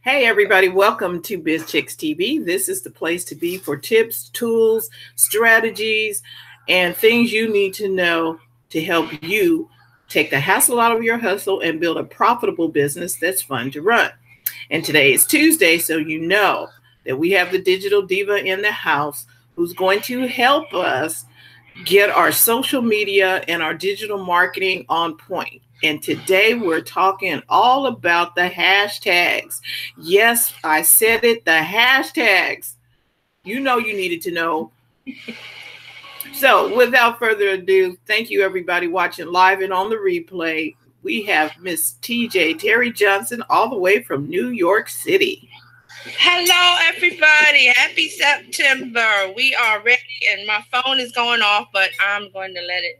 Hey everybody, welcome to Biz Chicks TV. This is the place to be for tips, tools, strategies, and things you need to know to help you take the hassle out of your hustle and build a profitable business that's fun to run. And today is Tuesday, so you know that we have the digital diva in the house who's going to help us get our social media and our digital marketing on point. And today we're talking all about the hashtags. Yes, I said it, the hashtags. You know you needed to know. So without further ado, thank you everybody watching live and on the replay. We have Miss TJ Terry Johnson all the way from New York City. Hello, everybody. Happy September. We are ready, and my phone is going off, but I'm going to let it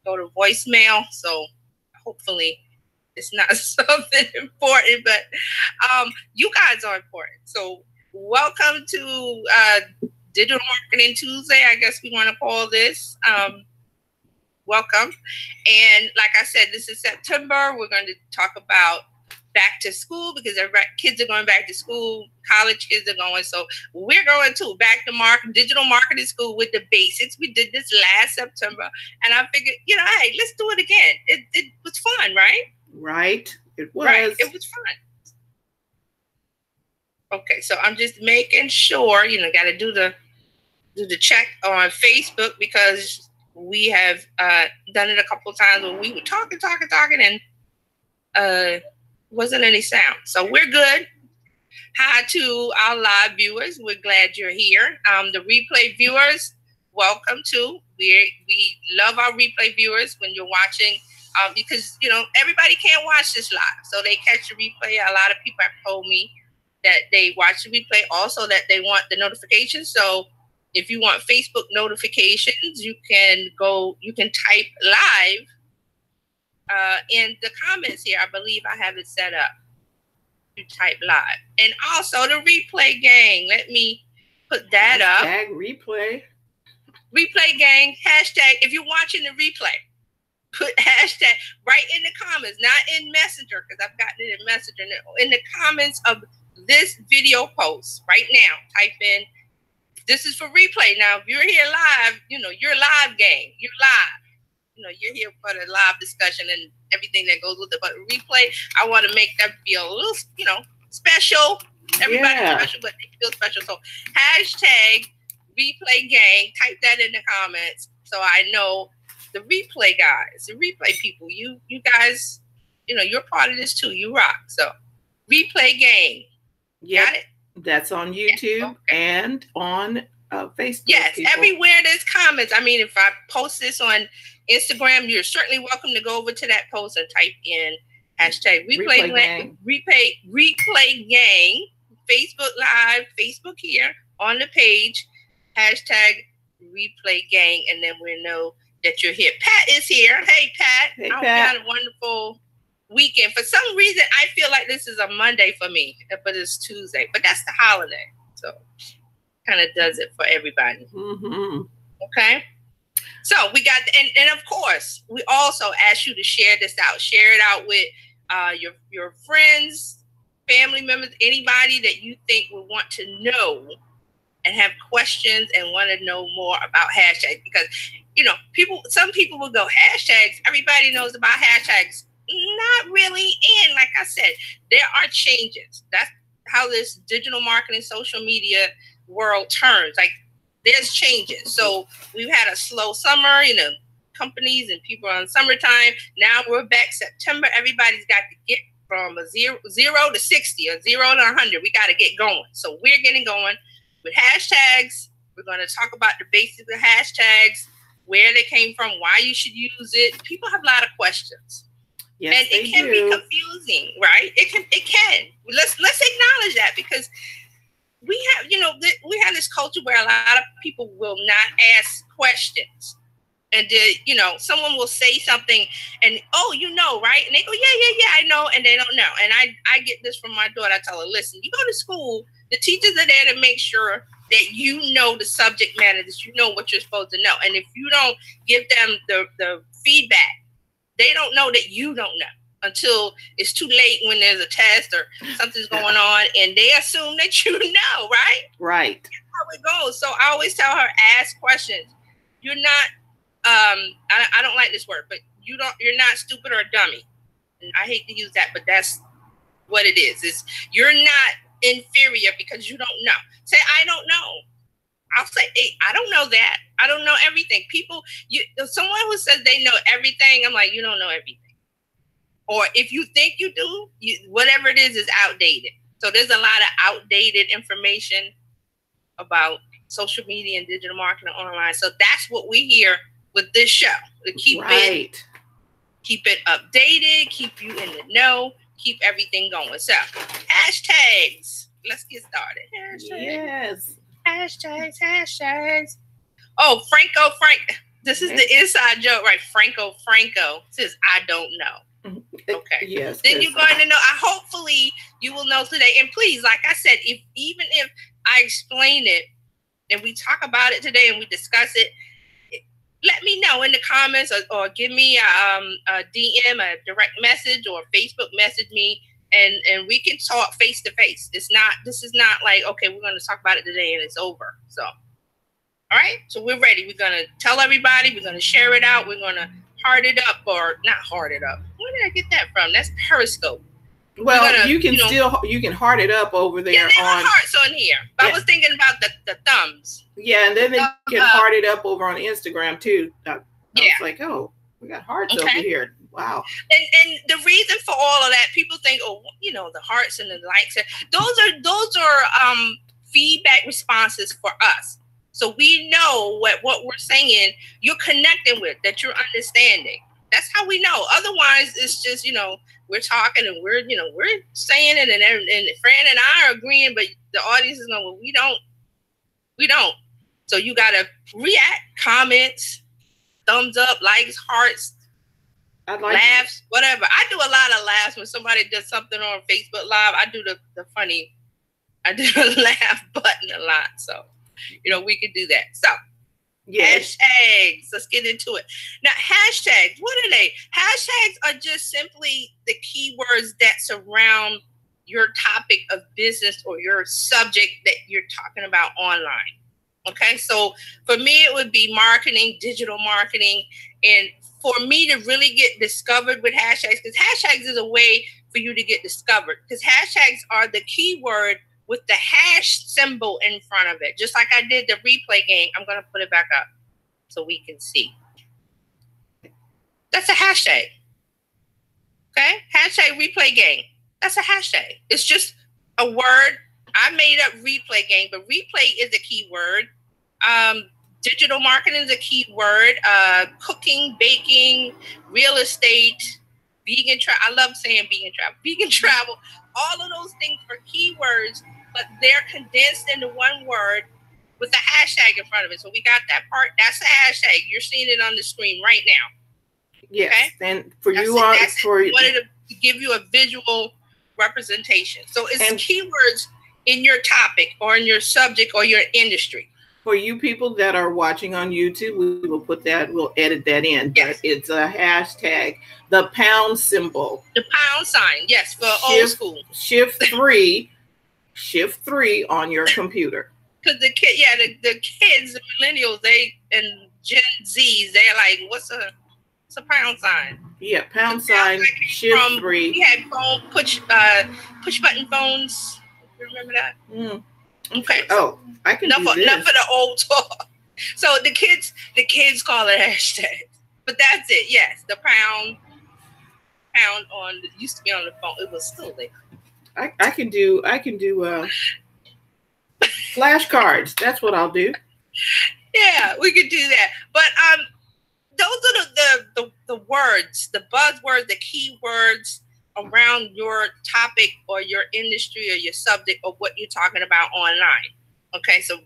go to voicemail. So hopefully it's not something important, but you guys are important. So welcome to Digital Marketing Tuesday, I guess we want to call this. Welcome. And like I said, this is September. We're going to talk about back to school because kids are going back to school. College kids are going. So we're going to back to digital marketing school with the basics. We did this last September, and I figured, hey, let's do it again. It was fun, right? Right. It was. Right. It was fun. Okay, so I'm just making sure, got to do the check on Facebook because we have done it a couple of times when we were talking, and wasn't any sound. So we're good. Hi to our live viewers. We're glad you're here. The replay viewers, welcome to. We love our replay viewers when you're watching because, everybody can't watch this live. So they catch the replay. A lot of people have told me that they watch the replay, also that they want the notifications. So if you want Facebook notifications, you can type live in the comments here. I believe I have it set up. You type live. And also the replay gang. Let me put that up. Hashtag replay. Replay gang. Hashtag. If you're watching the replay, put hashtag right in the comments, not in Messenger, because I've gotten it in Messenger. In the comments of this video post right now, type in, this is for replay. Now, if you're here live, you're live gang. You're live. You're here for the live discussion and everything that goes with it. But replay, I want to make them feel a little, special. Everybody's special, but they feel special. So hashtag replay gang, type that in the comments so I know the replay guys, the replay people, you guys, you're part of this too. You rock. So replay gang. Yep. Got it? That's on YouTube and on Facebook. Yes, people. Everywhere there's comments. I mean, if I post this on Instagram, you're certainly welcome to go over to that post and type in hashtag replay gang, Facebook Live, Facebook here on the page, hashtag replay gang, and then we'll know that you're here. Pat is here. Hey, Pat. Hey, I hope Pat. you had a wonderful weekend. For some reason, I feel like this is a Monday for me, but it's Tuesday. But that's the holiday, so kind of does it for everybody. Mm-hmm. Okay. So we got, and of course, we also ask you to share this out. Share it out with your friends, family members, anybody that you think would want to know and have questions and want to know more about hashtags. Because, some people will go, hashtags, everybody knows about hashtags. Not really. And like I said, there are changes. That's how this digital marketing, social media world turns. Like, there's changes. So we've had a slow summer, companies and people are on summertime. Now we're back September. Everybody's got to get from a zero to 60 or 0 to 100. We got to get going. So we're getting going with hashtags. We're going to talk about the basics of hashtags, where they came from, why you should use it. People have a lot of questions. Yes, and it can be confusing, right? It can. Let's acknowledge that, because we have this culture where a lot of people will not ask questions. And someone will say something and, right? And they go, yeah, I know. And they don't know. And I get this from my daughter. I tell her, listen, you go to school, the teachers are there to make sure that you know the subject matter, that you know what you're supposed to know. And if you don't give them the feedback, they don't know that you don't know. until it's too late when there's a test or something's going on, and they assume that you know, right? Right. That's how it goes. So I always tell her, ask questions. You're not, I don't like this word, but you're not stupid or dummy. And I hate to use that, but that's what it is. You're not inferior because you don't know. Say, I don't know. I'll say, hey, I don't know that. I don't know everything. Someone who says they know everything, I'm like, you don't know everything. Or if you think you do, whatever it is outdated. So there's a lot of outdated information about social media and digital marketing online. So that's what we hear with this show. To keep it updated, keep you in the know, keep everything going. So hashtags. Let's get started. Yes. Hashtags. Oh, Frank. This is the inside joke, right? Franco says, I don't know. Okay. Yes. Then you're going to know. Hopefully you will know today. And please, like I said, even if I explain it and we talk about it today and we discuss it, let me know in the comments or give me a DM, a direct message, or Facebook message me, and we can talk face to face. This is not like, okay, we're going to talk about it today and it's over. So, all right. So we're ready. We're going to tell everybody. We're going to share it out. We're going to heart it up, or not heart it up. Where did I get that from? That's Periscope. Well, you can heart it up over there. Yeah, there are hearts on here. But yeah. I was thinking about the thumbs. Yeah, and then they can heart it up over on Instagram too. I was like, oh, we got hearts over here. Wow. And the reason for all of that, people think, oh, the hearts and the likes. Those are feedback responses for us. So we know what we're saying, you're connecting with, that you're understanding. That's how we know. Otherwise, it's just, we're talking and we're saying it, and Fran and I are agreeing, but the audience is going, well, we don't. So you got to react, comments, thumbs up, likes, hearts, laughs, whatever. I do a lot of laughs when somebody does something on Facebook Live. I do the funny, I do the laugh button a lot. So, we could do that. So, hashtags. Let's get into it. Now, hashtags, what are they? Hashtags are just simply the keywords that surround your topic of business or your subject that you're talking about online. Okay, so for me, it would be marketing, digital marketing. And for me to really get discovered with hashtags, because hashtags is a way for you to get discovered, because hashtags are the keyword with the hash symbol in front of it. Just like I did the replay game. I'm going to put it back up so we can see. That's a hashtag. Okay? Hashtag replay game. That's a hashtag. It's just a word. I made up replay game, but replay is a keyword. Digital marketing is a keyword. Cooking, baking, real estate, vegan travel. I love saying vegan travel. Vegan travel. All of those things are keywords, but they're condensed into one word with a hashtag in front of it. So we got that part. That's a hashtag. You're seeing it on the screen right now. Yes. Okay? And for I wanted to give you a visual representation. So it's keywords in your topic or in your subject or your industry. For you people that are watching on YouTube, we will put that, we'll edit that in. Yes. But it's a hashtag, the pound symbol. The pound sign, yes, for old school. Shift 3 on your computer. Because the kids, the millennials, and Gen Zs, they're like, what's a pound sign? Yeah, pound sign, shift 3. We had push button phones. You remember that? Mm. Okay. Oh, I can do this. Enough for the old talk. So the kids call it hashtag. But that's it. Yes, the pound on used to be on the phone. It was still there. I can do flashcards. That's what I'll do. Yeah, we could do that. But those are the words, the buzzwords, the keywords around your topic or your industry or your subject or what you're talking about online. Okay, so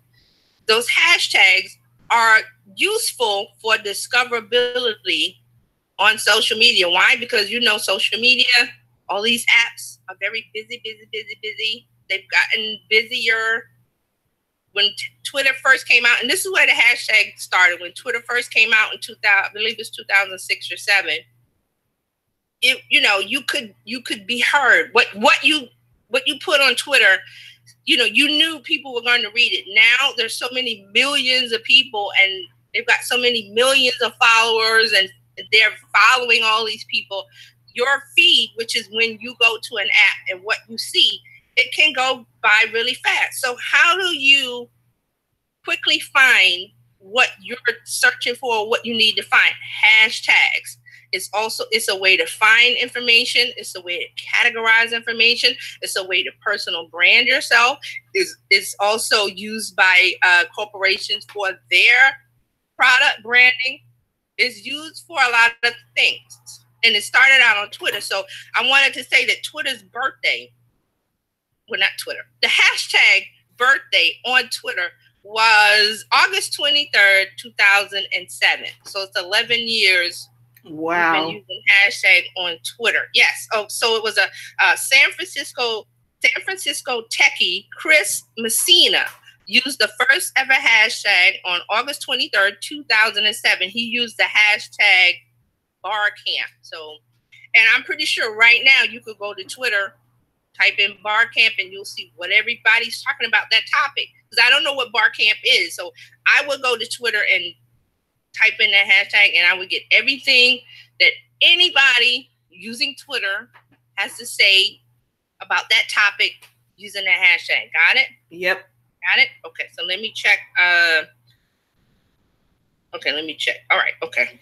those hashtags are useful for discoverability on social media. Why? Because social media, all these apps are very busy. They've gotten busier. When Twitter first came out, and this is where the hashtag started, when Twitter first came out in 2000, I believe it was 2006 or 7, you could be heard. What you put on Twitter, you knew people were going to read it. Now there's so many millions of people, and they've got so many millions of followers, and they're following all these people. Your feed, which is when you go to an app and what you see, it can go by really fast. So how do you quickly find what you're searching for, what you need to find? Hashtags. It's a way to find information. It's a way to categorize information. It's a way to personal brand yourself. It's also used by corporations for their product branding. It's used for a lot of things. And it started out on Twitter. So I wanted to say that Twitter's birthday, well, not Twitter, the hashtag birthday on Twitter was August 23rd, 2007. So it's 11 years. Wow. We've been using hashtag on Twitter. Yes. Oh, so it was a San Francisco techie, Chris Messina, used the first ever hashtag on August 23rd, 2007. He used the hashtag Barcamp. So, and I'm pretty sure right now you could go to Twitter, type in Barcamp, and you'll see what everybody's talking about that topic. Because I don't know what Barcamp is. So I would go to Twitter and type in that hashtag, and I would get everything that anybody using Twitter has to say about that topic using that hashtag. Got it? Yep. Got it? Okay, so let me check. Let me check. All right, okay.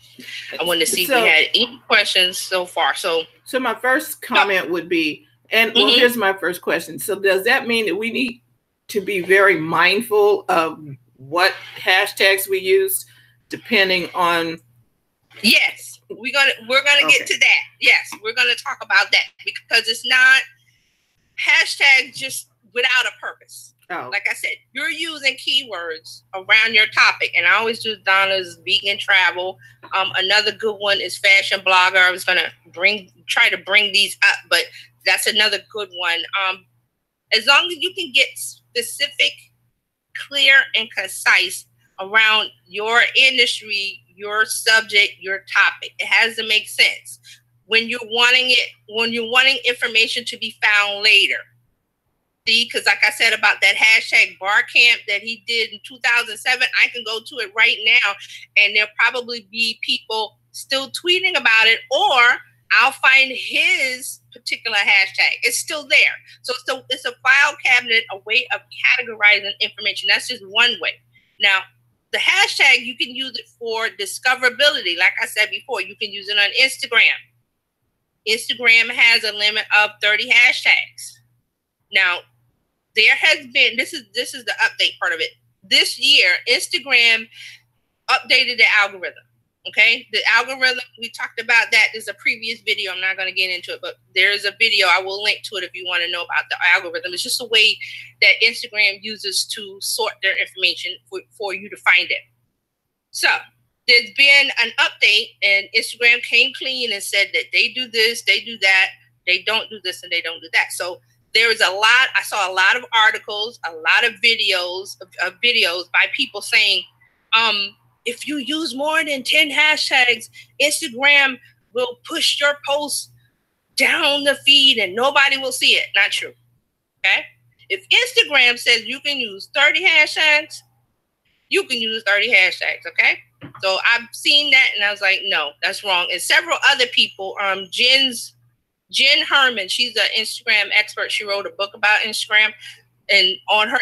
I wanted to see if we had any questions so far. So my first comment would be, and well, here's my first question. So does that mean that we need to be very mindful of what hashtags we use, depending on? Yes, we're gonna get to that. Yes, we're gonna talk about that, because it's not hashtag just without a purpose. Oh. Like I said, you're using keywords around your topic, and I always do Donna's vegan travel. Another good one is fashion blogger. I was gonna try to bring these up, but that's another good one. As long as you can get specific, clear, and concise around your industry, your subject, your topic, it has to make sense. When you're wanting information to be found later. See, because like I said about that hashtag Barcamp that he did in 2007, I can go to it right now, and there'll probably be people still tweeting about it, or I'll find his particular hashtag. It's still there. So it's a file cabinet, a way of categorizing information. That's just one way. Now, the hashtag, you can use it for discoverability. Like I said before, you can use it on Instagram. Instagram has a limit of 30 hashtags. Now, there has been, this is the update part of it. This year, Instagram updated the algorithm. Okay, the algorithm, we talked about that. There's a previous video. I'm not going to get into it, but there's a video. I will link to it if you want to know about the algorithm. It's just a way that Instagram uses to sort their information for you to find it. So there's been an update, and Instagram came clean and said that they do this, they do that, they don't do this, and they don't do that. So there is I saw a lot of articles, a lot of videos by people saying, if you use more than 10 hashtags, Instagram will push your post down the feed and nobody will see it. Not true. Okay? If Instagram says you can use 30 hashtags, you can use 30 hashtags. Okay? So I've seen that and I was like, no, that's wrong. And several other people, Jen Herman, she's an Instagram expert. She wrote a book about Instagram. And on her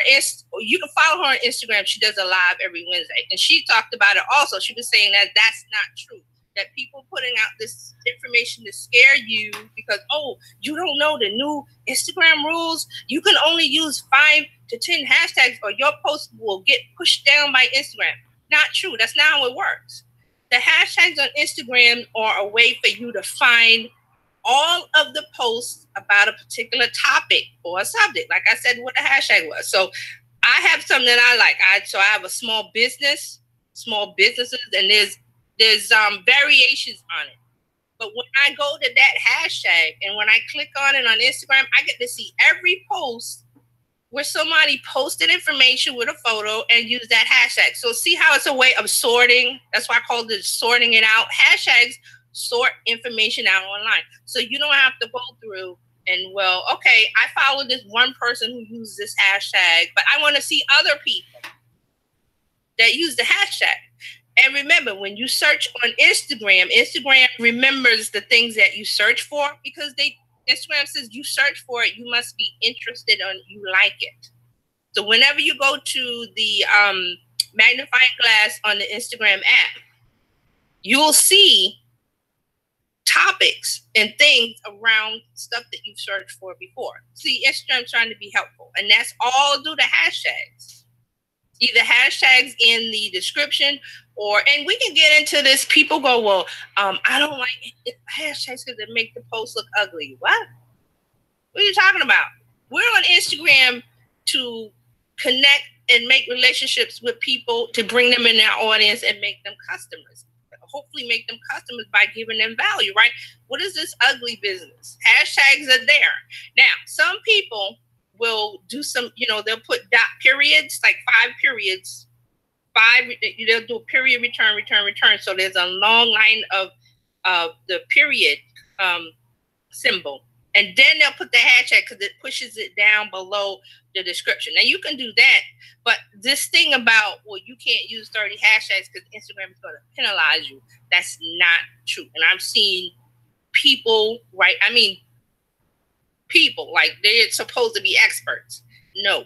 you can follow her on Instagram. She does a live every Wednesday. And she talked about it also. She was saying that that's not true. That people putting out this information to scare you because, you don't know the new Instagram rules. You can only use 5 to 10 hashtags or your post will get pushed down by Instagram. Not true. That's not how it works. The hashtags on Instagram are a way for you to find all of the posts about a particular topic or a subject, like I said, what the hashtag was. So I have something that I like. I have a small businesses, and there's variations on it. But when I go to that hashtag and when I click on it on Instagram, I get to see every post where somebody posted information with a photo and use that hashtag. So see how it's a way of sorting. That's why I call it sorting it out. Hashtags sort information out online. So you don't have to go through and, well, okay, I follow this one person who uses this hashtag, but I want to see other people that use the hashtag. And remember, when you search on Instagram, Instagram remembers the things that you search for, because Instagram says you search for it, you must be interested on, you like it. So whenever you go to the magnifying glass on the Instagram app, you'll see topics and things around stuff that you've searched for before. See, Instagram's trying to be helpful, and that's all due to hashtags. Either hashtags in the description, and we can get into this. People go, well, I don't like hashtags because they make the post look ugly. What are you talking about? We're on Instagram to connect and make relationships with people, to bring them in our audience and make them customers. Hopefully make them customers by giving them value, right? What is this ugly business? Hashtags are there. Now, some people will do some, they'll put dot periods, like 5 periods. They'll do a period, return. So there's a long line of the period symbol. And then they'll put the hashtag because it pushes it down below the description. Now you can do that, but this thing about, well, you can't use 30 hashtags because Instagram is going to penalize you. That's not true. And I've seen people, right? I mean, people like they're supposed to be experts. No.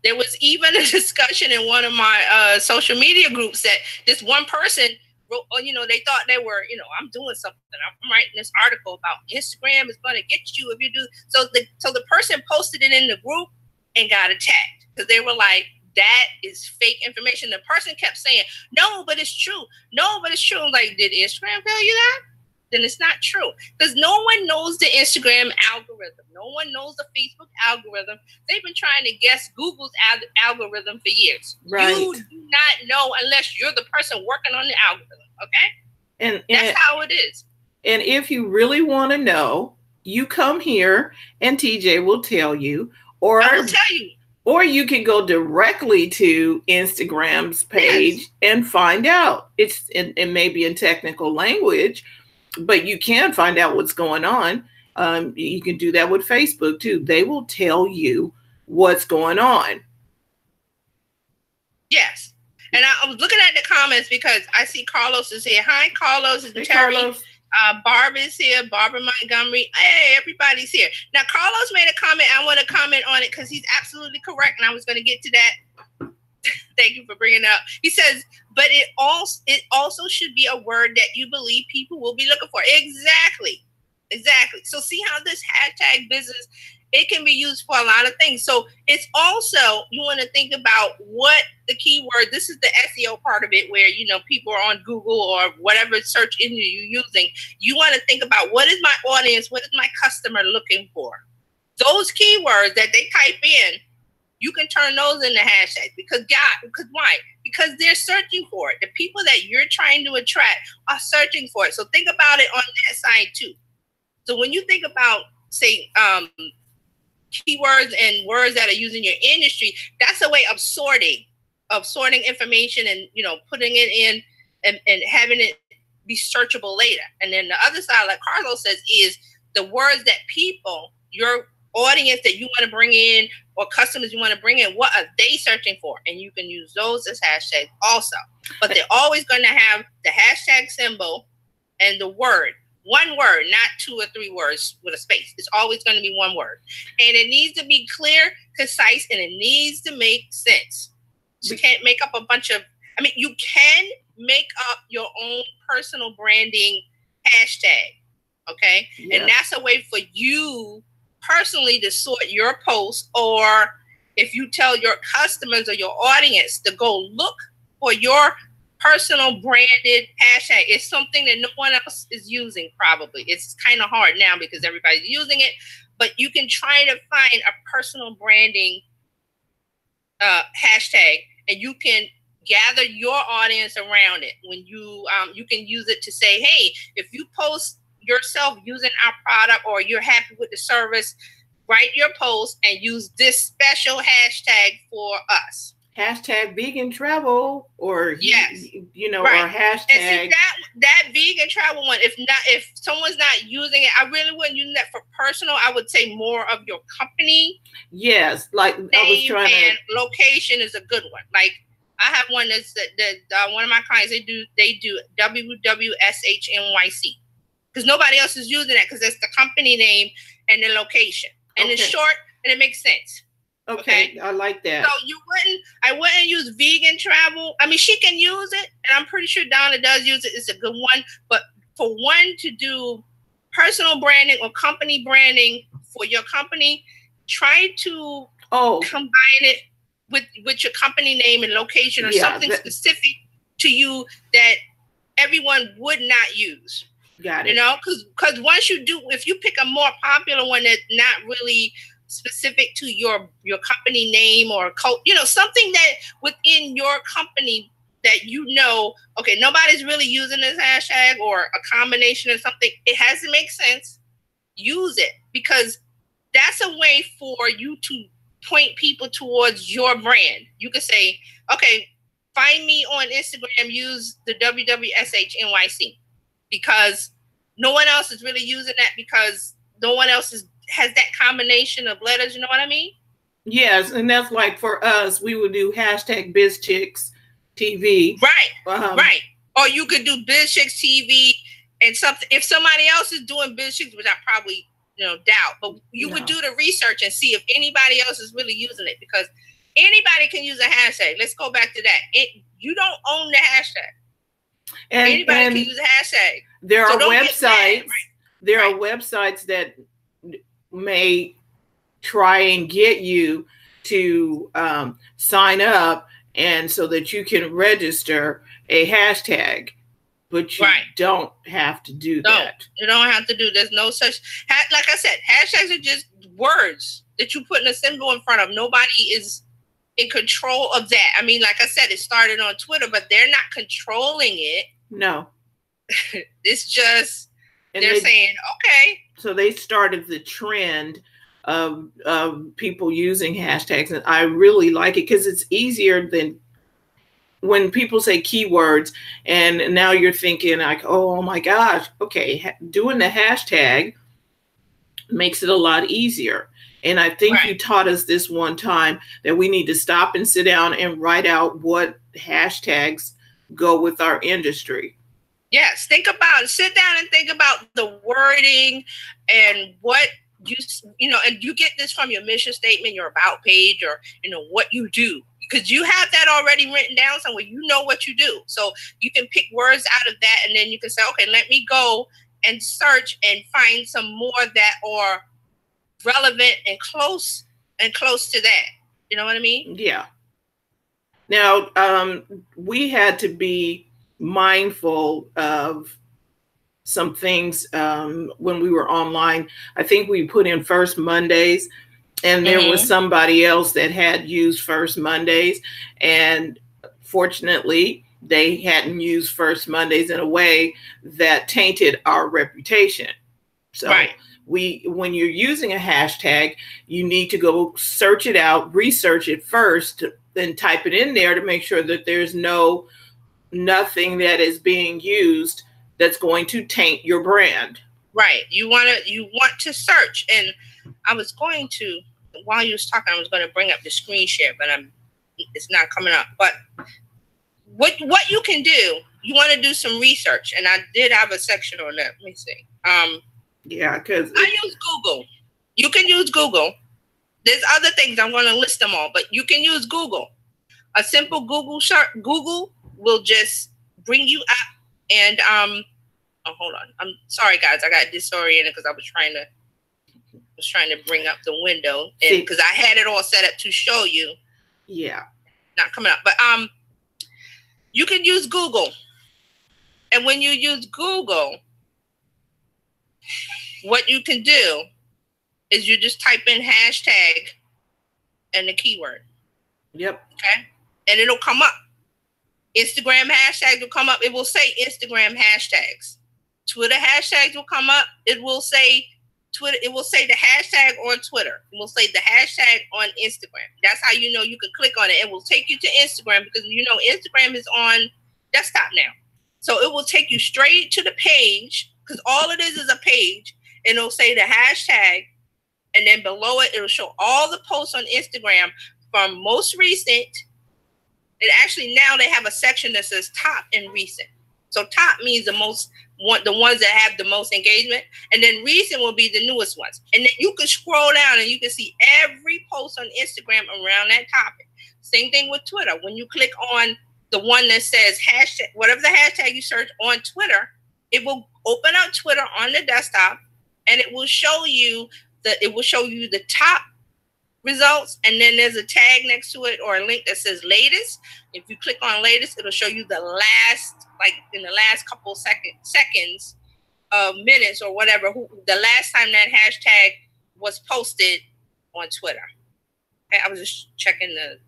There was even a discussion in one of my social media groups that this one person wrote, they thought they were, I'm doing something. I'm writing this article about Instagram is going to get you if you do. So the person posted it in the group and got attacked because they were like, that is fake information. The person kept saying, no, but it's true. No, but it's true. I'm like, did Instagram tell you that? Then it's not true, because no one knows the Instagram algorithm. No one knows the Facebook algorithm. They've been trying to guess Google's algorithm for years. Right. You do not know unless you're the person working on the algorithm. Okay. And that's how it is. And if you really want to know, you come here and TJ will tell you, or I will tell you. Or you can go directly to Instagram's page and find out. It may be in technical language, but you can find out what's going on. You can do that with Facebook too. They will tell you what's going on. Yes. And I was looking at the comments because I see Carlos is here. Hi, Carlos. Hey, Terry. Carlos. Barb is here. Barbara Montgomery. Hey, everybody's here. Now, Carlos made a comment. I want to comment on it because he's absolutely correct. And I was going to get to that. Thank you for bringing it up. He says, but it also should be a word that you believe people will be looking for. Exactly. So see how this hashtag business, it can be used for a lot of things. So it's also, you want to think about what the keyword, this is the SEO part of it where, people are on Google or whatever search engine you're using. You want to think about, what is my audience? What is my customer looking for? Those keywords that they type in, you can turn those into hashtags because why? Because they're searching for it. The people that you're trying to attract are searching for it. So think about it on that side too. So when you think about, say, keywords and words that are used in your industry, that's a way of sorting information and, putting it in and having it be searchable later. And then the other side, like Carlos says, is the words that people, your audience that you want to bring in or customers you want to bring in, what are they searching for? And you can use those as hashtags also. But they're always going to have the hashtag symbol and the word. One word, not 2 or 3 words with a space. It's always going to be one word. And it needs to be clear, concise, and it needs to make sense. You can't make up a bunch of, you can make up your own personal branding hashtag, okay? Yeah. And that's a way for you personally to sort your posts, or if you tell your customers or your audience to go look for your personal branded hashtag. It's something that no one else is using probably. It's kind of hard now because everybody's using it, but you can try to find a personal branding hashtag, and you can gather your audience around it. When you can use it to say, hey, if you post yourself using our product or you're happy with the service, write your post and use this special hashtag for us. hashtag vegan travel, or yes, or hashtag. And see, that vegan travel one, if someone's not using it, I really wouldn't use that for personal. I would say more of your company. Yes, like name I was trying and location is a good one. Like I have one that's one of my clients, they do WWSHNYC, because nobody else is using that, because it's the company name and the location, and it's short and it makes sense. Okay, I like that. So I wouldn't use vegan travel. I mean, she can use it, and I'm pretty sure Donna does use it. It's a good one. But for one to do personal branding or company branding for your company, try to combine it with your company name and location, or something specific to you that everyone would not use. Got it. Because once you do, if you pick a more popular one that's not really specific to your company name or something that within your company that okay, nobody's really using this hashtag, or a combination of something, it has to make sense. Use it, because that's a way for you to point people towards your brand. You could say, okay, find me on Instagram, use the WWSHNYC, because no one else is really using that, because no one else has that combination of letters. You know what I mean? Yes, and that's like for us, we would do hashtag BizChicks TV. Right, right. Or you could do BizChicks TV and something. If somebody else is doing BizChicks, which I probably doubt, but you would do the research and see if anybody else is really using it, because anybody can use a hashtag. Let's go back to that. You don't own the hashtag. And anybody can use a hashtag. There are websites. There are websites that may try and get you to sign up, and so that you can register a hashtag, but you don't have to do that. You don't have to do. There's no such. Like I said, hashtags are just words that you put in a symbol in front of. Nobody is in control of that. I mean, like I said, it started on Twitter, but they're not controlling it. No. It's just they're saying, okay. So they started the trend of people using hashtags, and I really like it, because it's easier than when people say keywords, and now you're thinking like, oh my gosh, okay, doing the hashtag makes it a lot easier. And I think you taught us this one time that we need to stop and sit down and write out what hashtags go with our industry. Yes, sit down and think about the wording and what and you get this from your mission statement, your about page, or what you do, because you have that already written down somewhere. You know what you do, so you can pick words out of that, and then you can say, okay, let me go and search and find some more that are relevant and close to that. You know what I mean? Yeah. Now, we had to be mindful of some things when we were online. I think we put in First Mondays, and there was somebody else that had used First Mondays, and fortunately they hadn't used First Mondays in a way that tainted our reputation. So when you're using a hashtag, you need to go search it out, research it first, then type it in there to make sure that there's nothing that is being used that's going to taint your brand. Right. You want to search. And I was going to, while you was talking, I was going to bring up the screen share, but it's not coming up. But what you can do, you want to do some research, and I did have a section on that. Let me see. Yeah, because I use Google. You can use Google. There's other things, I'm going to list them all, but you can use Google. A simple Google search. Google will just bring you up, and hold on. I'm sorry, guys. I got disoriented because I was trying to bring up the window, and because I had it all set up to show you. Yeah. Not coming up, but you can use Google, and when you use Google, what you can do is you just type in hashtag and the keyword. Yep. Okay. And it'll come up. Instagram hashtags will come up. It will say Instagram hashtags. Twitter hashtags will come up. It will say Twitter, it will say the hashtag on Twitter. It will say the hashtag on Instagram. That's how you know you can click on it. It will take you to Instagram because you know Instagram is on desktop now. So it will take you straight to the page because all it is a page, and it'll say the hashtag, and then below it, it'll show all the posts on Instagram from most recent. And actually now they have a section that says top and recent. So top means the ones that have the most engagement, and then recent will be the newest ones. And then you can scroll down and you can see every post on Instagram around that topic. Same thing with Twitter. When you click on the one that says hashtag, whatever the hashtag you search on Twitter, it will open up Twitter on the desktop, and it will show you the top results, and then there's a tag next to it or a link that says latest. If you click on latest, it'll show you the last, like in the last couple seconds, minutes or whatever, the last time that hashtag was posted on Twitter. Okay, I was just checking the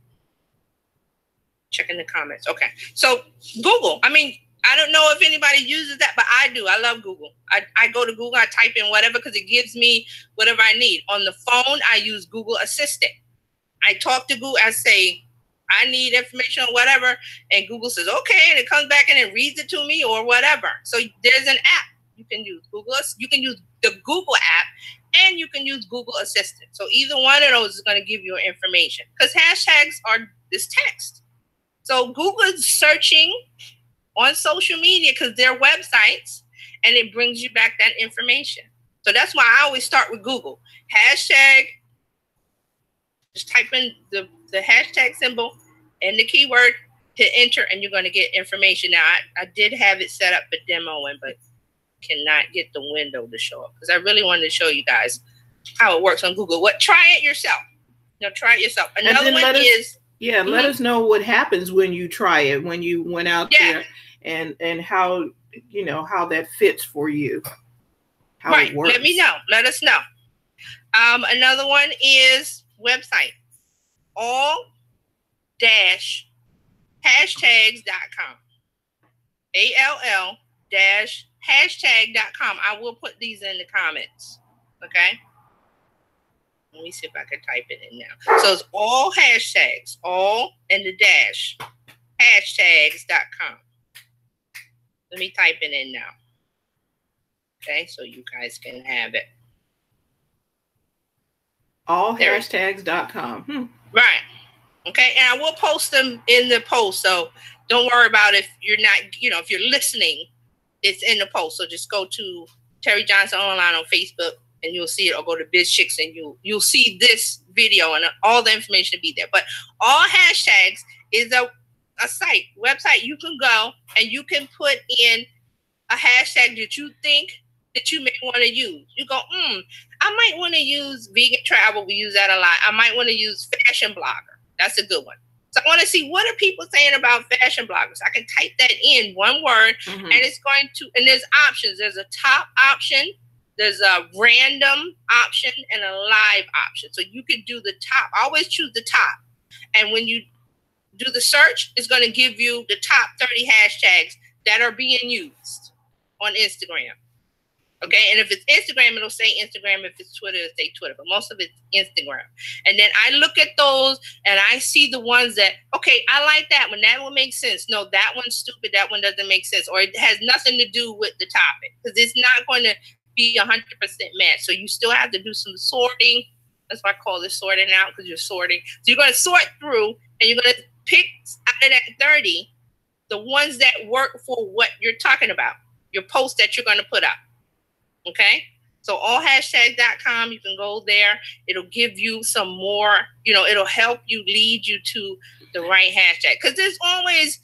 comments. Okay, so Google. I mean, I don't know if anybody uses that, but I do. I love Google. I go to Google, I type in whatever because it gives me whatever I need. On the phone, I use Google Assistant. I talk to Google. I say, I need information or whatever, and Google says, okay, and it comes back and it reads it to me or whatever. So there's an app you can use. You can use the Google app, and you can use Google Assistant. So either one of those is going to give you information because hashtags are this text. So Google is searching on social media because they're websites, and it brings you back that information. So that's why I always start with Google. Hashtag, just type in the hashtag symbol and the keyword, hit enter, and you're going to get information. Now, I did have it set up for demoing, but cannot get the window to show up because I really wanted to show you guys how it works on Google. Try it yourself. Try it yourself. Another one is... Yeah, let us know what happens when you try it, when you went out there, and how, how that fits for you. How it works. Let me know. Let us know. Another one is website. all-hashtags.com. all-hashtag.com. I will put these in the comments. Okay? Let me see if I can type it in now. So it's all hashtags, all and the dash, hashtags.com. Let me type it in now. Okay, so you guys can have it. Allhashtags.com. Right. Okay, and I will post them in the post. So don't worry about if you're not, if you're listening, it's in the post. So just go to Terry Johnson Online on Facebook, and you'll see it, or go to BizChix and you'll see this video and all the information will be there. But all hashtags is a website you can go and you can put in a hashtag that you think that you may want to use. You go, I might want to use vegan travel. We use that a lot. I might want to use fashion blogger. That's a good one. So I want to see what are people saying about fashion bloggers. I can type that in one word, and it's going to, and there's options. There's a top option. There's a random option and a live option. So you can do the top. Always choose the top. And when you do the search, it's going to give you the top 30 hashtags that are being used on Instagram. Okay. And if it's Instagram, it'll say Instagram. If it's Twitter, it'll say Twitter. But most of it's Instagram. And then I look at those and I see the ones that, okay, I like that one. That one makes sense. No, that one's stupid. That one doesn't make sense. Or it has nothing to do with the topic because it's not going to be 100% match. So you still have to do some sorting. That's why I call this sorting out, because you're sorting. So you're going to sort through and you're going to pick out of that 30 the ones that work for what you're talking about, your post that you're going to put up. Okay? So allhashtags.com, you can go there. It'll give you some more, it'll help you lead you to the right hashtag. Because there's always,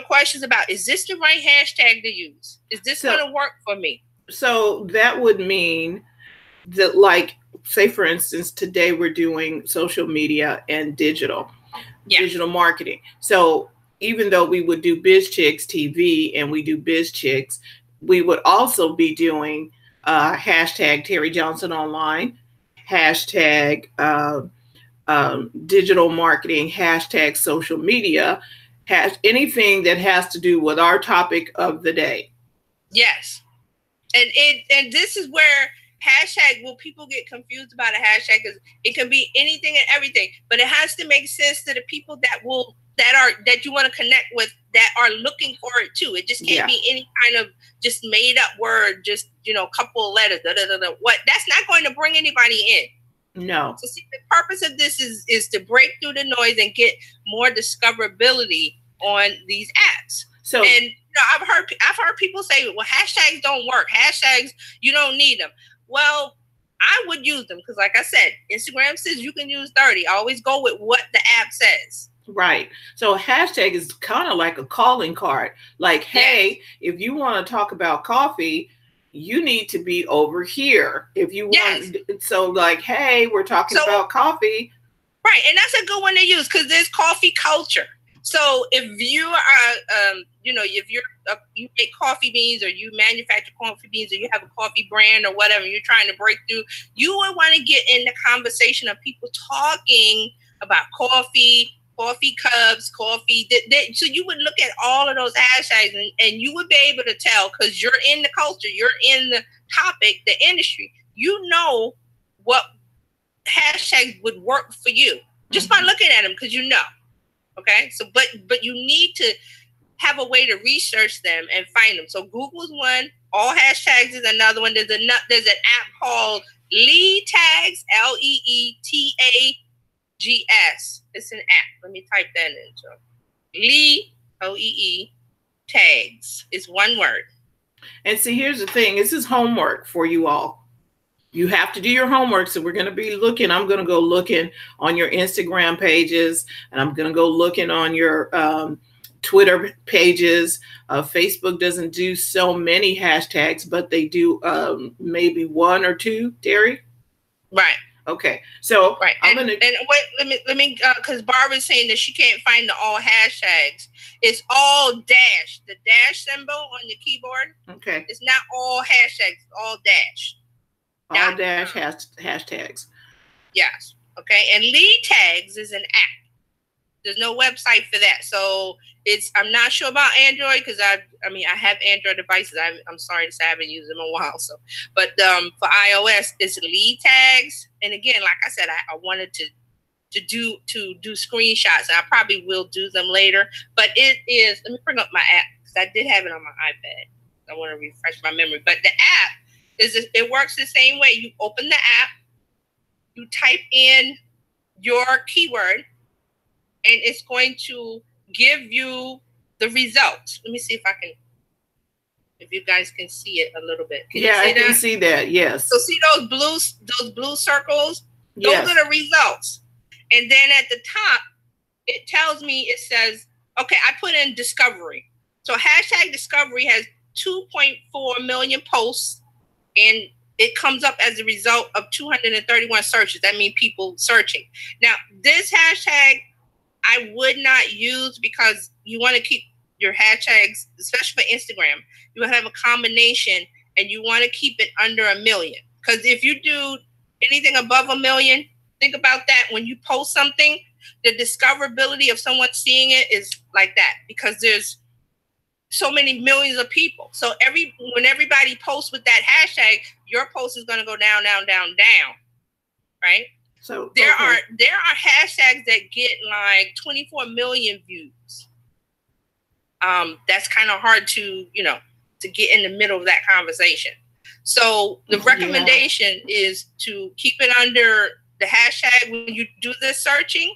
questions about, is this the right hashtag to use? Is this going to work for me? So that would mean that, like, say, for instance, today we're doing social media and digital marketing. So even though we would do BizChix TV and we do BizChix, we would also be doing hashtag Terry Johnson Online, hashtag digital marketing, hashtag social media, anything that has to do with our topic of the day. Yes. And this is where hashtag, will people get confused about a hashtag? Because it can be anything and everything, but it has to make sense to the people that you want to connect with, that are looking for it too. It just can't be any kind of just made up word, just, couple of letters, what, that's not going to bring anybody in. No. So see, the purpose of this is to break through the noise and get more discoverability on these apps. So, and I've heard people say, well, hashtags don't work. Hashtags, you don't need them. Well, I would use them because, like I said, Instagram says you can use 30. Always go with what the app says. Right. So a hashtag is kind of like a calling card. Like, hey, if you want to talk about coffee, you need to be over here. If you want, so like, hey, we're talking about coffee. Right. And that's a good one to use because there's coffee culture. So if you are, if you make coffee beans, or you manufacture coffee beans, or you have a coffee brand or whatever, you're trying to break through, you would want to get in the conversation of people talking about coffee cups, coffee. So you would look at all of those hashtags and you would be able to tell, because you're in the culture, you're in the topic, the industry, what hashtags would work for you just by looking at them, because okay. So, but you need to have a way to research them and find them. So Google's one, all hashtags is another one. There's an app called LeeTags, LeeTags. It's an app. Let me type that in. So Lee, OEE, tags is one word. And see, here's the thing. This is homework for you all. You have to do your homework. So we're going to be looking. I'm going to go looking on your Instagram pages, and I'm going to go looking on your Twitter pages. Facebook doesn't do so many hashtags, but they do maybe one or two, Terry? Right. Okay. So right. I'm going to. And wait, let me, because Barbara's saying that she can't find the all hashtags. It's all dash. The dash symbol on your keyboard. Okay. It's not all hashtags, all dash. All dash hashtags. Yes. Okay. And LeeTags is an app. There's no website for that. So I'm not sure about Android because I have Android devices. I'm sorry to say I haven't used them in a while. So, but for iOS, it's LeeTags. And again, like I said, I wanted to do screenshots. I probably will do them later. But it is. Let me bring up my app because I did have it on my iPad. I want to refresh my memory. But the app it works the same way. You open the app, you type in your keyword, and it's going to give you the results. Let me see if you guys can see it a little bit. I can see that. Yes. So see those blue circles? Those are the results. And then at the top, it tells me, it says, okay, I put in discovery. So hashtag discovery has 2.4 million posts. And it comes up as a result of 231 searches. That means people searching. Now, this hashtag I would not use because you want to keep your hashtags, especially for Instagram, you want to have a combination and you want to keep it under 1 million. Because if you do anything above 1 million, think about that. When you post something, the discoverability of someone seeing it is like that because there's so many millions of people. So when everybody posts with that hashtag, your post is going to go down, down, down, down, right? So there are hashtags that get like 24 million views. That's kind of hard to get in the middle of that conversation. So the recommendation is to keep it under the hashtag when you do the searching.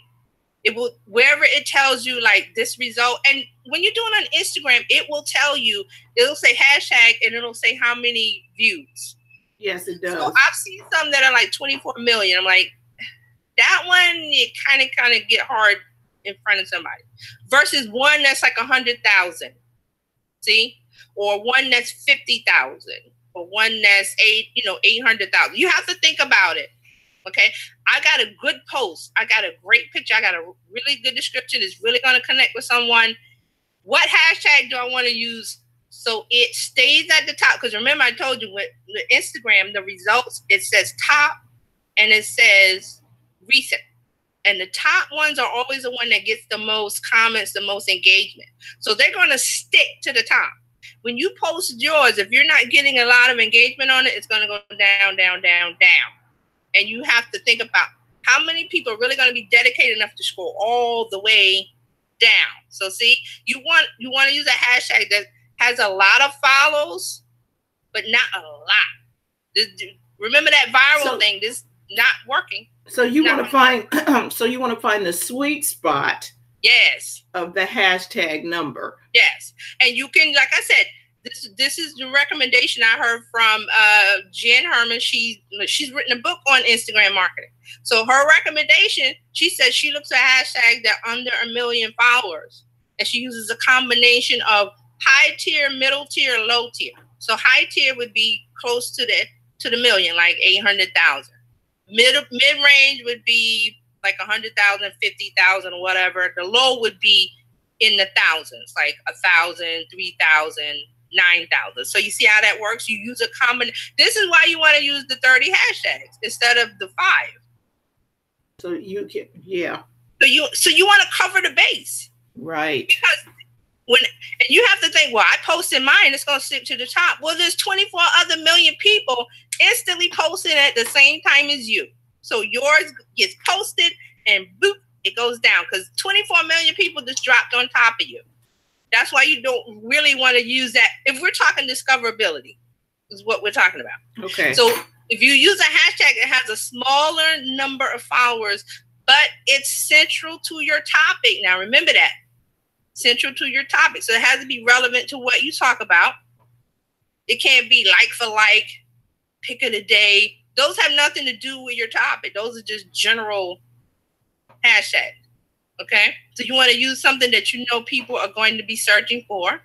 It will, wherever it tells you like this result, and when you're doing it on Instagram, it will tell you, it'll say hashtag and it'll say how many views. Yes, it does. So I've seen some that are like 24 million. I'm like, that one, it kind of get hard in front of somebody versus one that's like 100,000. See, or one that's 50,000, or one that's 800,000. You have to think about it. Okay, I got a good post. I got a great picture. I got a really good description. It's really going to connect with someone. What hashtag do I want to use so it stays at the top? Because remember, I told you with Instagram, the results, it says top and it says recent. And the top ones are always the one that gets the most comments, the most engagement. So they're going to stick to the top. When you post yours, if you're not getting a lot of engagement on it, it's going to go down, down, down, down. And you have to think about how many people are really going to be dedicated enough to scroll all the way down. So see, you want to use a hashtag that has a lot of follows, but not a lot. Remember that viral thing? This not working. So you want to find. So you want to find the sweet spot. Yes. Of the hashtag number. Yes, and you can, like I said, this is the recommendation I heard from Jen Herman. She's written a book on Instagram marketing. So her recommendation, she says she looks at hashtags that are under 1 million followers, and she uses a combination of high tier, middle tier, low tier. So high tier would be close to the million, like 800,000. Mid range would be like 100,000, 50,000, whatever. The low would be in the thousands, like 1,000, 3,000, 9,000. So you see how that works? You use a combination. This is why you want to use the 30 hashtags instead of the 5. So you can, yeah. So you want to cover the base, right? Because and you have to think, well, I posted mine, it's going to stick to the top. Well, there's 24 other million people instantly posting at the same time as you. So yours gets posted and boop, it goes down because 24 million people just dropped on top of you. That's why you don't really want to use that. If we're talking discoverability, is what we're talking about. Okay. So if you use a hashtag that has a smaller number of followers, but it's central to your topic. Now, remember that. Central to your topic. So it has to be relevant to what you talk about. It can't be like for like, pick of the day. Those have nothing to do with your topic. Those are just general hashtags. Okay? So you want to use something that you know people are going to be searching for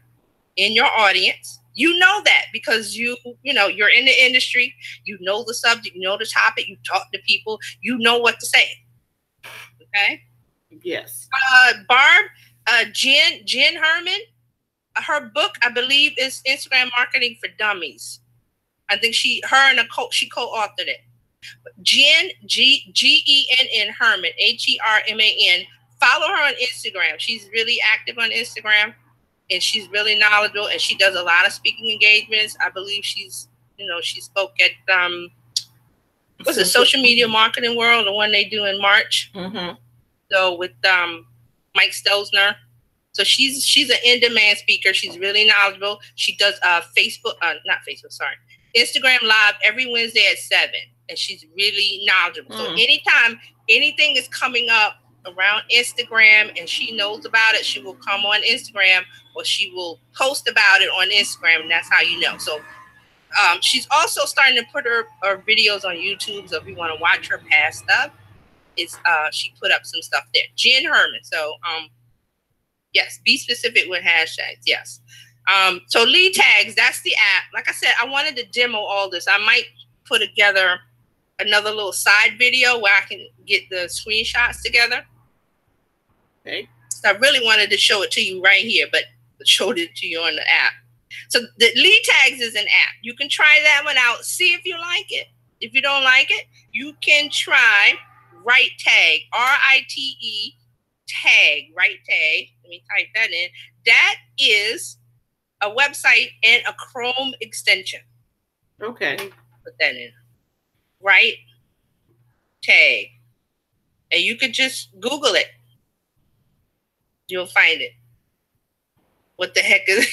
in your audience. You know that because you know, you're in the industry, you know the subject, you know the topic, you talk to people, you know what to say. Okay? Yes. Barb, Jen Herman, her book, I believe, is Instagram Marketing for Dummies. I think she co-authored it. Jen, Genn Herman, Herman. Follow her on Instagram. She's really active on Instagram, and she's really knowledgeable, and she does a lot of speaking engagements. I believe she spoke at what's the Social Media Marketing World, the one they do in March. Mm-hmm. So with Mike Stelzner. So she's an in-demand speaker. She's really knowledgeable. She does Instagram Live every Wednesday at 7. And she's really knowledgeable. So anytime anything is coming up around Instagram and she knows about it, she will come on Instagram or she will post about it on Instagram. And that's how you know. So she's also starting to put her videos on YouTube. So if you want to watch her past stuff, she put up some stuff there. Jen Herman. So yes, be specific with hashtags. Yes. So lead tags, that's the app. Like I said, I wanted to demo all this. I might put together another little side video where I can get the screenshots together. Okay. So I really wanted to show it to you right here, but showed it to you on the app. So the lead tags is an app. You can try that one out. See if you like it. If you don't like it, you can try Right Tag, RITE tag, Right Tag. Let me type that in. That is a website and a Chrome extension. Okay. Put that in. Right Tag. And you could just Google it. You'll find it. What the heck is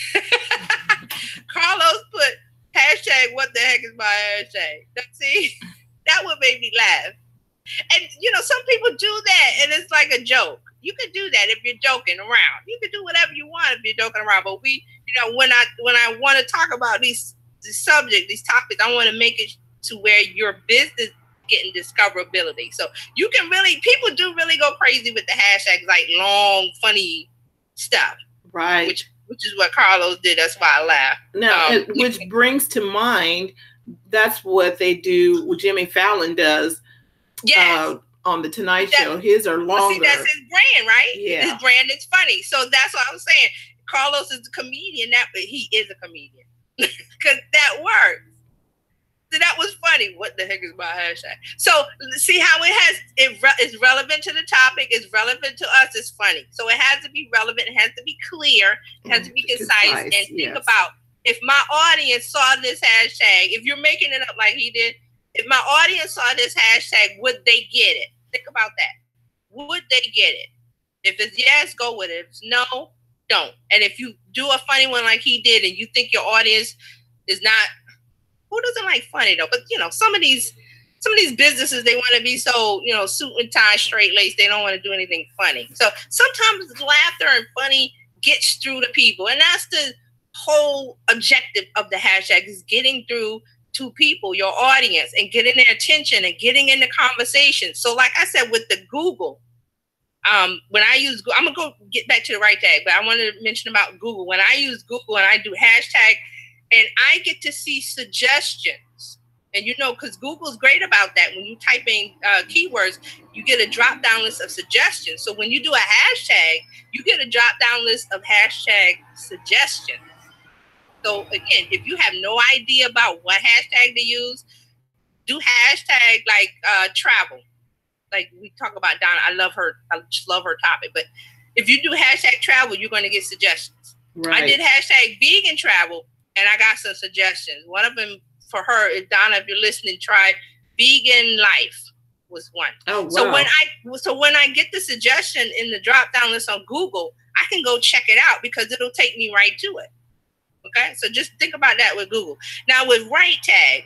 Carlos put hashtag what the heck is my hashtag? See, that would make me laugh. And some people do that and it's like a joke. You can do that if you're joking around. You can do whatever you want if you're joking around. But when I want to talk about these subjects, these topics, I want to make it to where your business getting discoverability. So you can people do really go crazy with the hashtags, like long, funny stuff. Right. Which is what Carlos did. That's why I laughed. Now, which brings to mind, that's what they do, what Jimmy Fallon does. Yes. On the Tonight Show. His are longer. See, that's his brand, right? Yeah. His brand is funny. So that's what I'm saying. Carlos is a comedian, but he is a comedian. Because that works. So that was funny. What the heck is my hashtag? So see how it's relevant to the topic, it's relevant to us, it's funny. So it has to be relevant, it has to be clear, it has to be concise, and think about, if my audience saw this hashtag, if you're making it up like he did, if my audience saw this hashtag, would they get it? Think about that. Would they get it? If it's yes, go with it. If it's no, don't. And if you do a funny one like he did and you think your audience is not, who doesn't like funny though? But some of these businesses, they want to be so, suit and tie, straight lace. They don't want to do anything funny. So sometimes laughter and funny gets through to people. And that's the whole objective of the hashtag, is getting through to people, your audience, and getting their attention and getting in the conversation. So like I said, with the Google, when I use Google, I'm going to go get back to the right tag, but I wanted to mention about Google. When I use Google and I do hashtag, and I get to see suggestions, and because Google's great about that. When you type in keywords, you get a drop-down list of suggestions. So when you do a hashtag, you get a drop-down list of hashtag suggestions. So again, if you have no idea about what hashtag to use, do hashtag like travel. Like we talk about Donna, I just love her topic. But if you do hashtag travel, you're going to get suggestions. Right. I did hashtag vegan travel, and I got some suggestions. One of them for her is, Donna, if you're listening, try vegan life was one. Oh, wow. So when I get the suggestion in the drop down list on Google, I can go check it out because it'll take me right to it. Okay, so just think about that with Google. Now with Right Tag,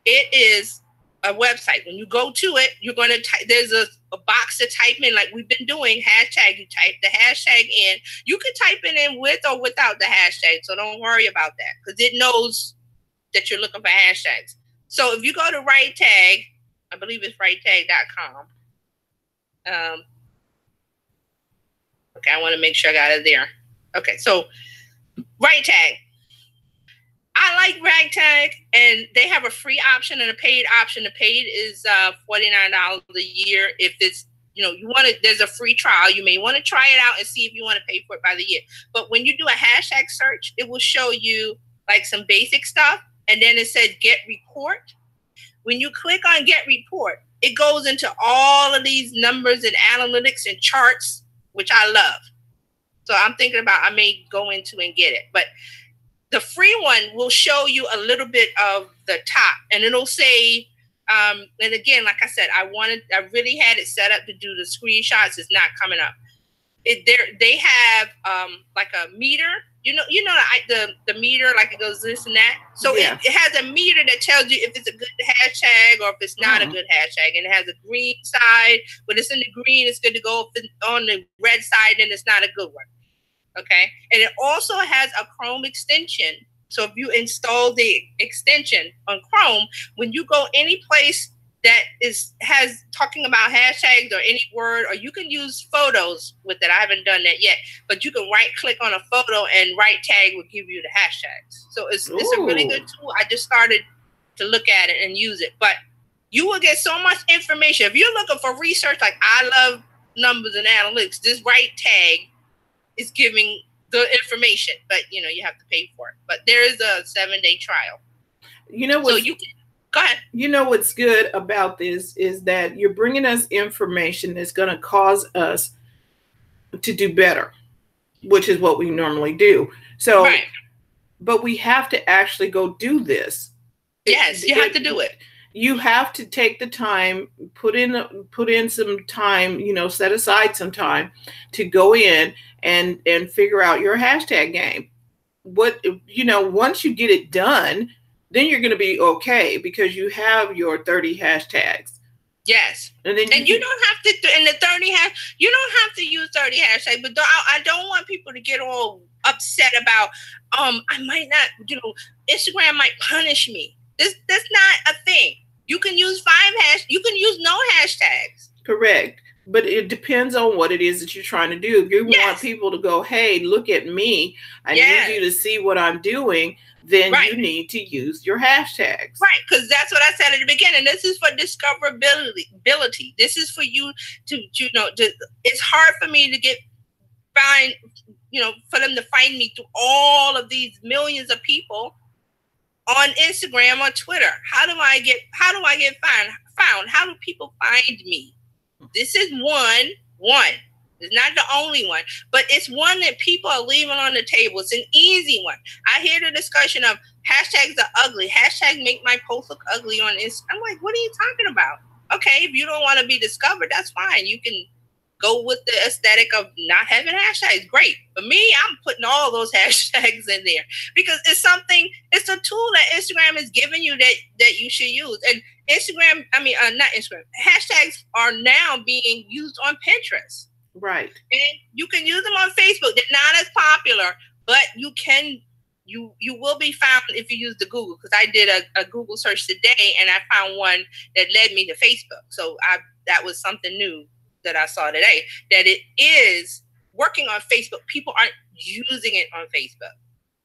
it is a website. When you go to it, you're going to type, there's a box to type in, like we've been doing, hashtag. You type the hashtag in. You can type it in with or without the hashtag, so don't worry about that because it knows that you're looking for hashtags. So if you go to Right Tag, I believe it's righttag.com. Okay, I want to make sure I got it there. Okay, so Right Tag. I like Right Tag, and they have a free option and a paid option. The paid is $49 a year. If it's, you want to, there's a free trial. You may want to try it out and see if you want to pay for it by the year. But when you do a hashtag search, it will show you like some basic stuff. And then it says Get Report. When you click on Get Report, it goes into all of these numbers and analytics and charts, which I love. So I'm thinking about, I may go into and get it. But the free one will show you a little bit of the top, and it'll say, and again, like I said, I really had it set up to do the screenshots. It's not coming up. They have like a meter, the meter, like it goes this and that. So yeah. it has a meter that tells you if it's a good hashtag or if it's not a good hashtag. And it has a green side. When it's in the green, it's good to go. If it's on the red side, then it's not a good one. Okay. And it also has a Chrome extension. So if you install the extension on Chrome, when you go any place that has talking about hashtags or any word, or you can use photos with it. I haven't done that yet, but you can right click on a photo and Right Tag will give you the hashtags. So it's a really good tool. I just started to look at it and use it, but you will get so much information. If you're looking for research, like I love numbers and analytics, this Right Tag is giving the information, but you have to pay for it. But there is a 7-day trial. So you can go ahead. What's good about this is that you're bringing us information that's going to cause us to do better, which is what we normally do. So, right. But we have to actually go do this. Yes, you have to do it. You have to take the time, put in some time, set aside some time to go in and figure out your hashtag game. Once you get it done, then you're going to be okay because you have your 30 hashtags. Yes. And you don't have to, in the 30 you don't have to use 30 hashtags, but I don't want people to get all upset about, I might not, Instagram might punish me. That's not a thing. You can use you can use no hashtags. Correct. But it depends on what it is that you're trying to do. If you want people to go, hey, look at me, I need you to see what I'm doing, then you need to use your hashtags. Right, because that's what I said at the beginning. This is for discoverability. This is for you to it's hard for me to for them to find me through all of these millions of people on Instagram or Twitter. How do I get found? How do people find me? This is one. It's not the only one, but it's one that people are leaving on the table. It's an easy one. I hear the discussion of hashtags are ugly. Hashtag make my post look ugly on Instagram. I'm like, what are you talking about? Okay, if you don't want to be discovered, that's fine. You can go with the aesthetic of not having hashtags. Great. For me, I'm putting all those hashtags in there because it's a tool that Instagram is giving you that you should use. And not Instagram, hashtags are now being used on Pinterest. Right. And you can use them on Facebook. They're not as popular, but you will be found if you use the Google, because I did a Google search today and I found one that led me to Facebook. So that was something new that I saw today, that it is working on Facebook. People aren't using it on Facebook.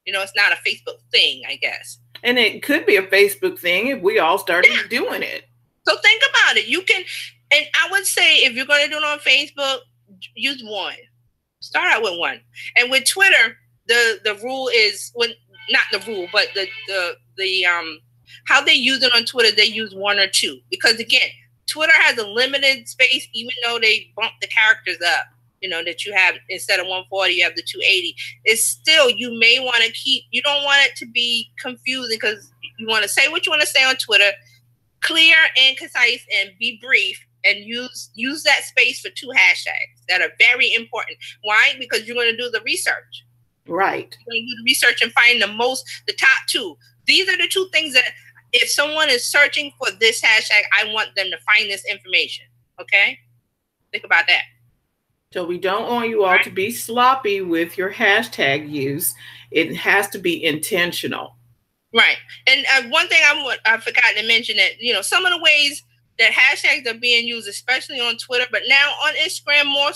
It's not a Facebook thing, I guess. And it could be a Facebook thing if we all started doing it. So think about it. You can, and I would say if you're going to do it on Facebook, use one. Start out with one. And with Twitter, the rule is not the rule, but the how they use it on Twitter, they use one or two. Because again, Twitter has a limited space, even though they bump the characters up, that you have instead of 140, you have the 280. It's still, you may want to you don't want it to be confusing because you want to say what you want to say on Twitter, clear and concise and be brief, and use that space for two hashtags that are very important. Why? Because you're going to do the research. Right. You're going to do the research and find the top two. These are the two things that if someone is searching for this hashtag, I want them to find this information. Okay? Think about that. So we don't want you all to be sloppy with your hashtag use. It has to be intentional. Right. And one thing I forgot to mention that, some of the ways that hashtags are being used, especially on Twitter, but now on Instagram more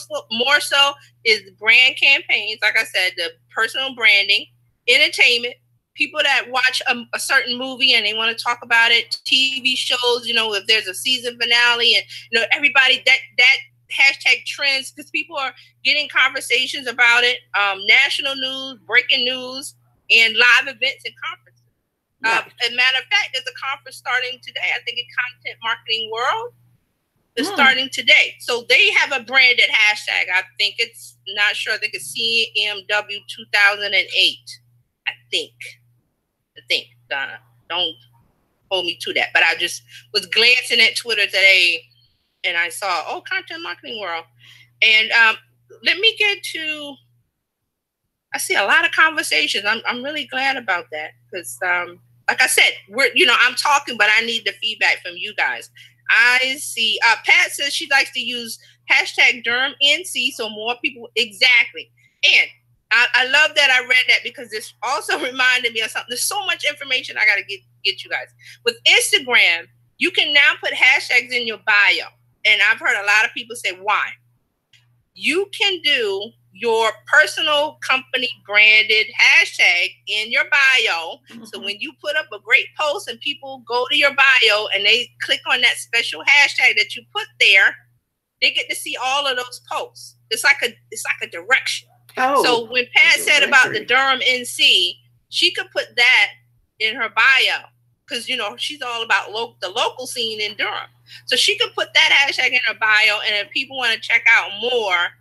so, is brand campaigns. Like I said, the personal branding, entertainment, people that watch a certain movie and they want to talk about it, TV shows, if there's a season finale and, everybody that hashtag trends because people are getting conversations about it, national news, breaking news, and live events and conferences. Right. As a matter of fact, there's a conference starting today. I think it's Content Marketing World. It's starting today. So they have a branded hashtag. I think it's CMW 2008. I think, Donna. Don't hold me to that. But I just was glancing at Twitter today and I saw, Content Marketing World. And let me get to, I see a lot of conversations. I'm really glad about that because, like I said, I'm talking, but I need the feedback from you guys. I see Pat says she likes to use hashtag DermNC so more people, exactly. And I love that I read that because this also reminded me of something. There's so much information I got to get you guys. With Instagram, you can now put hashtags in your bio. And I've heard a lot of people say, why? You can do your personal company branded hashtag in your bio. Mm-hmm. So when you put up a great post and people go to your bio and they click on that special hashtag that you put there, they get to see all of those posts. It's like a direction. Oh, so when Pat said about the DermNC, she could put that in her bio because, she's all about the local scene in Durham. So she could put that hashtag in her bio, and if people want to check out more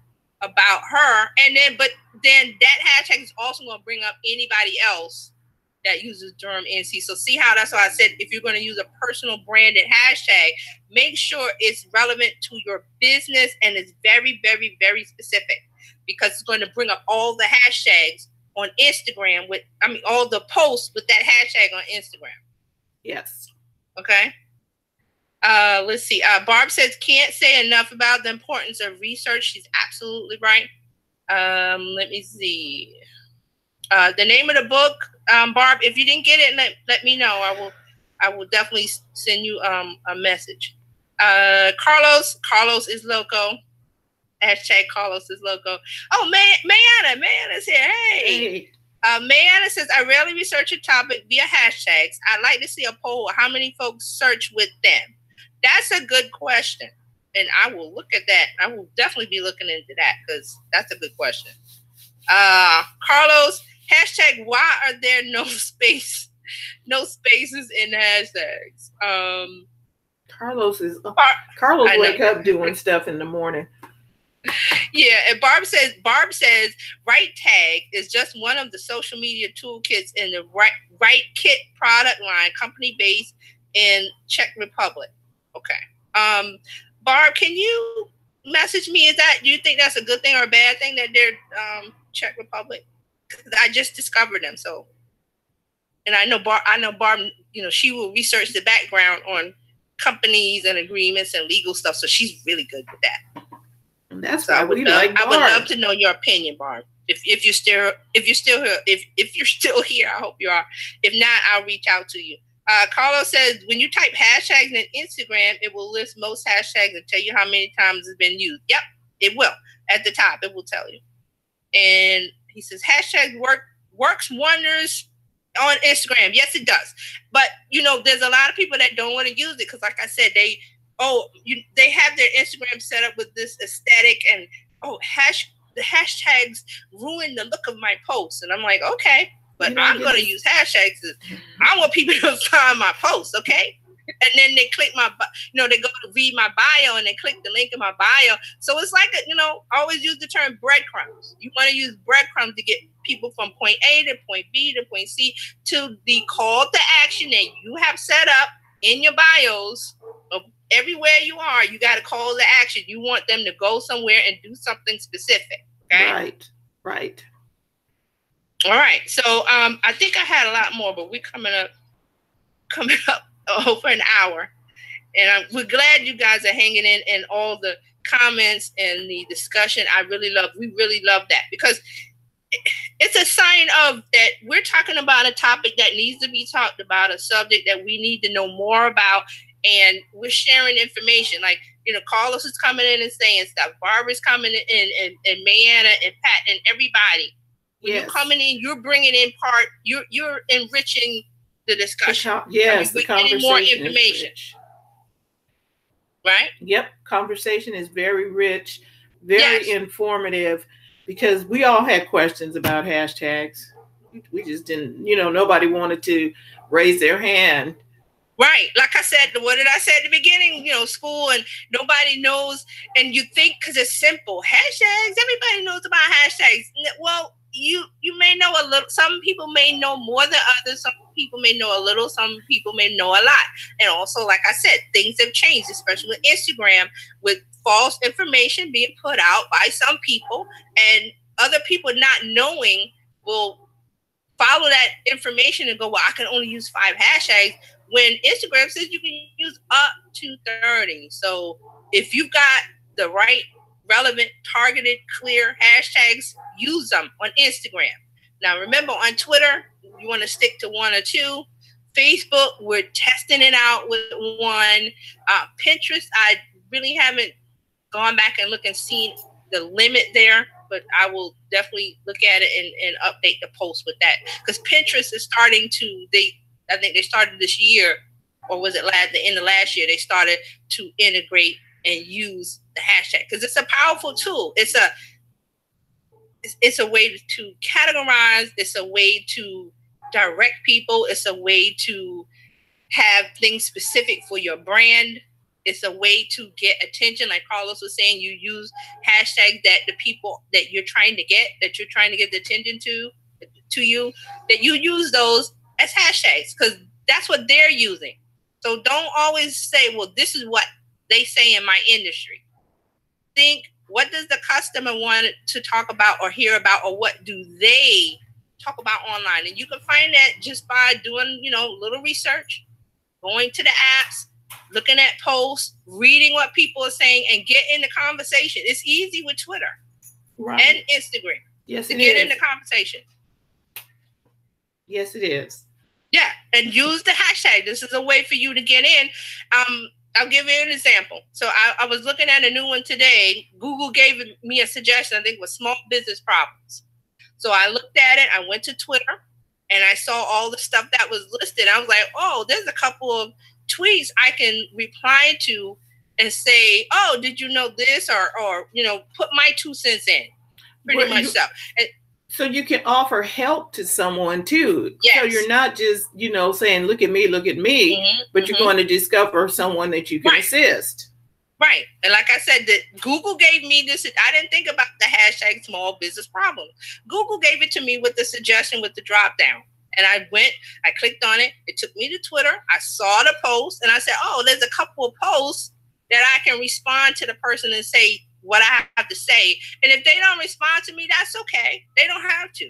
about her, but then that hashtag is also going to bring up anybody else that uses DermNC. So see how that's why I said if you're going to use a personal branded hashtag, make sure it's relevant to your business and it's very, very, very specific because it's going to bring up all the hashtags on Instagram all the posts with that hashtag on Instagram. Yes. Okay. Let's see. Barb says, can't say enough about the importance of research. She's absolutely right. Let me see. The name of the book, Barb, if you didn't get it, let me know. I will definitely send you a message. Carlos is loco. Hashtag Carlos is loco. Oh, Mayana is here. Hey. Mayana says, I rarely research a topic via hashtags. I'd like to see a poll of how many folks search with them. That's a good question. And I will look at that. I will definitely be looking into that because that's a good question. Carlos, hashtag, why are there no space No spaces in hashtags. Carlos wake up doing stuff in the morning. Yeah, and Barb says Right Tag is just one of the social media toolkits in the Right Kit product line, company based in Czech Republic. Okay. Barb, can you message me? Do you think that's a good thing or a bad thing that they're Czech Republic? Because I just discovered them. So, and I know Barb, she will research the background on companies and agreements and legal stuff. So she's really good with that. And that's why I would love to know your opinion, Barb. If you're still here, I hope you are. If not, I'll reach out to you. Carlos says, when you type hashtags in Instagram, it will list most hashtags and tell you how many times it's been used. Yep, it will. At the top, it will tell you. And he says, hashtags works wonders on Instagram. Yes, it does. But, there's a lot of people that don't want to use it because, like I said, they have their Instagram set up with this aesthetic and, the hashtags ruin the look of my post. And I'm like, okay. But I'm going to use hashtags. I want people to find my posts, okay? And then they click they go to read my bio and they click the link in my bio. So it's like, I always use the term breadcrumbs. You want to use breadcrumbs to get people from point A to point B to point C to the call to action that you have set up in your bios of everywhere you are. You got a call to action. You want them to go somewhere and do something specific, okay? Right. All right, so I think I had a lot more, but we're coming up over an hour, and we're glad you guys are hanging in and all the comments and the discussion. We really love that because it's a sign of that we're talking about a topic that needs to be talked about, a subject that we need to know more about, and we're sharing information. Like, Carlos is coming in and saying stuff, Barbara's coming in, and Mayanna and Pat and everybody. When you're coming in, you're bringing in you're enriching the discussion. The conversation more information. Right? Yep. Conversation is very rich, very informative, because we all had questions about hashtags. We just didn't, nobody wanted to raise their hand. Right. Like I said, what did I say at the beginning? School and nobody knows. And you think because it's simple, hashtags, everybody knows about hashtags. Well, you may know a little. Some people may know more than others. Some people may know a little. Some people may know a lot. And also, like I said, things have changed, especially with Instagram, with false information being put out by some people, and other people not knowing will follow that information and go, well, I can only use 5 hashtags, when Instagram says you can use up to 30. So if you've got the right, relevant, targeted, clear hashtags, use them on Instagram. Now, remember, on Twitter, you want to stick to 1 or 2. Facebook, we're testing it out with 1. Pinterest, I really haven't gone back and looked and seen the limit there, but I will definitely look at it and update the post with that. Because Pinterest is starting to, I think they started this year, or was it the end of last year, they started to integrate and use the hashtag, because it's a powerful tool. It's a way to categorize. It's a way to direct people. It's a way to have things specific for your brand. It's a way to get attention. Like Carlos was saying, you use hashtags that the people that you're trying to get the attention to you, that you use those as hashtags, because that's what they're using. So don't always say, well, this is what they say in my industry. Think, what does the customer want to talk about or hear about, or what do they talk about online? And you can find that just by doing, little research, going to the apps, looking at posts, reading what people are saying, and get in the conversation. It's easy with Twitter and Instagram to get in the conversation. Yes, it is. Yeah, and use the hashtag. This is a way for you to get in. I'll give you an example. So I was looking at a new one today. Google gave me a suggestion, I think, was small business problems. So I looked at it. I went to Twitter, and I saw all the stuff that was listed. I was like, oh, there's a couple of tweets I can reply to and say, oh, did you know this? Or put my 2 cents in. Pretty much so. So you can offer help to someone too. Yes. So you're not just, saying, look at me, but you're going to discover someone that you can assist. Right. And like I said, that Google gave me this. I didn't think about the hashtag small business problem. Google gave it to me with the suggestion with the drop down. And I clicked on it. It took me to Twitter. I saw the post and I said, oh, there's a couple of posts that I can respond to the person and say what I have to say. And if they don't respond to me, that's okay. They don't have to.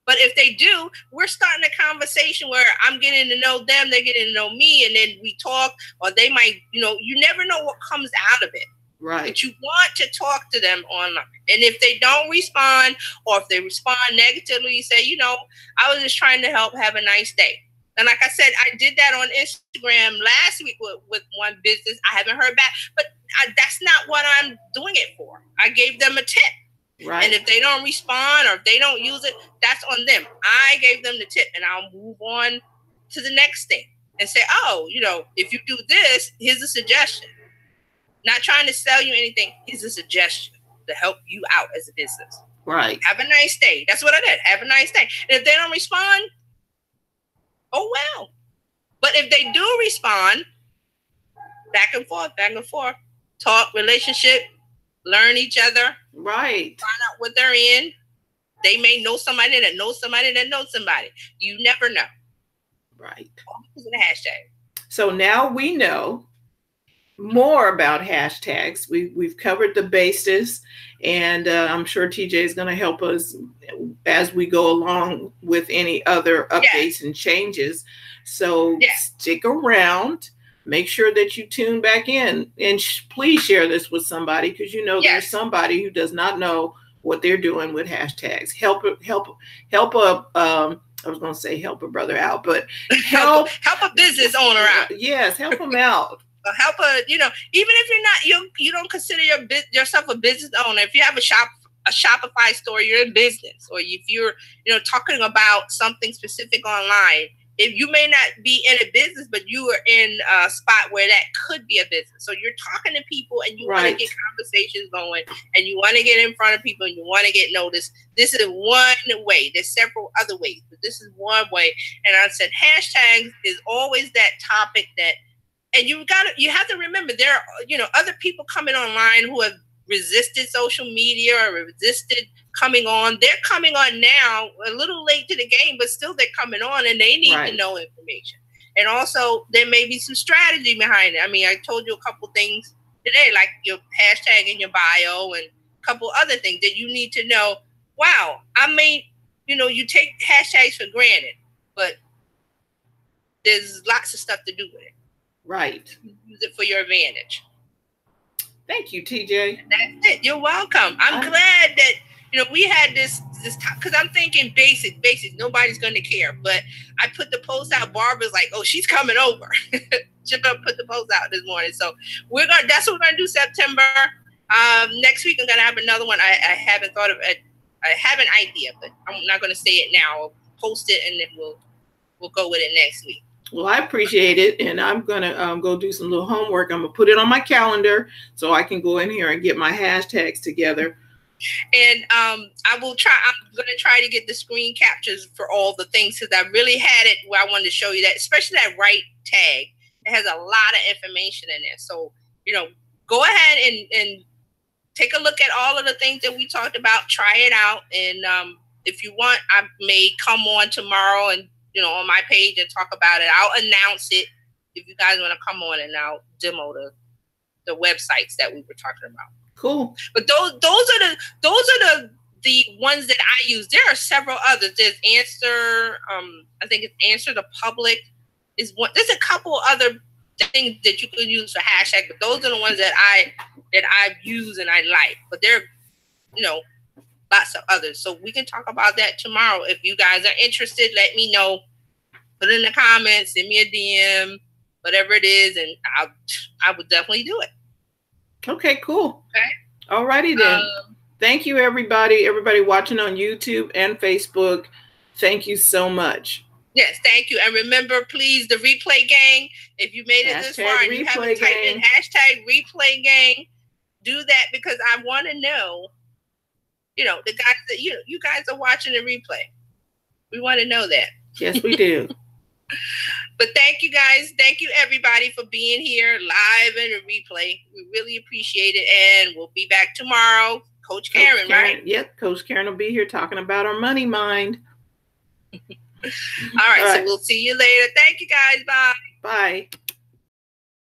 But if they do, we're starting a conversation where I'm getting to know them, they're getting to know me, and then we talk, or they might, you never know what comes out of it. Right. But you want to talk to them online. And if they don't respond, or if they respond negatively, you say, I was just trying to help, have a nice day. And like I said, I did that on Instagram last week with one business. I haven't heard back, but that's not what I'm doing it for. I gave them a tip. Right. And if they don't respond or if they don't use it, that's on them. I gave them the tip, and I'll move on to the next thing and say, oh, if you do this, here's a suggestion. Not trying to sell you anything. Here's a suggestion to help you out as a business. Right. Have a nice day. That's what I did. Have a nice day. And if they don't respond, oh, well. But if they do respond, back and forth, talk, relationship, learn each other. Right. Find out what they're in. They may know somebody that knows somebody that knows somebody. You never know. Right. Using the hashtag. So now we know more about hashtags. We've covered the basis, and I'm sure TJ is going to help us as we go along with any other updates and changes. So stick around. Make sure that you tune back in, and please share this with somebody, because there's somebody who does not know what they're doing with hashtags. Help I was going to say help a brother out, but help a business owner out. Yes, help them out. Help even if you're not, you don't consider yourself a business owner. If you have a Shopify store, you're in business, or if you're, talking about something specific online. If you may not be in a business, but you are in a spot where that could be a business. So you're talking to people and you want to get conversations going, and you want to get in front of people, and you want to get noticed. This is one way. There's several other ways, but this is one way. And I said hashtags is always that topic that, and you have to remember there are, other people coming online who have resisted social media or resisted coming on. They're coming on now a little late to the game, but still they're coming on, and they need to know information. And also there may be some strategy behind it. I mean, I told you a couple things today, like your hashtag in your bio and a couple other things that you need to know. Wow, you take hashtags for granted, but there's lots of stuff to do with it. Right. Use it for your advantage. Thank you, TJ. That's it. You're welcome. I'm glad that we had this because I'm thinking basics. Nobody's going to care. But I put the post out. Barbara's like, "Oh, she's coming over." She put the post out this morning. So that's what we're gonna do September. Next week I'm gonna have another one. I haven't thought of it. I have an idea, but I'm not gonna say it now. I'll post it and then we'll go with it next week. Well, I appreciate it, and I'm gonna go do some little homework. I'm gonna put it on my calendar so I can go in here and get my hashtags together. And I'm gonna try to get the screen captures for all the things, because I really had it where I wanted to show you that, especially that right tag. It has a lot of information in there. So go ahead and take a look at all of the things that we talked about. Try it out, and if you want, I may come on tomorrow and on my page and talk about it. I'll announce it if you guys want to come on, and I'll demo the websites that we were talking about. Cool. But those are the ones that I use. There are several others. There's Answer. I think it's Answer the Public is one. There's a couple other things that you could use for hashtag, but those are the ones that I use and I like. But there are lots of others. So we can talk about that tomorrow. If you guys are interested, let me know. Put it in the comments, send me a DM, whatever it is, and I would definitely do it. Okay, cool. Okay. All righty then. Thank you, everybody watching on YouTube and Facebook. Thank you so much. Yes, thank you. And remember, please, the replay gang, if you made it this far and you haven't typed in hashtag replay gang, do that, because I want to know the guys that you guys are watching the replay. We want to know that. Yes, we do. But thank you guys. Thank you everybody for being here live and a replay. We really appreciate it. And we'll be back tomorrow. Coach Karen, right? Yep. Coach Karen will be here talking about our money mind. All right. So we'll see you later. Thank you guys. Bye. Bye.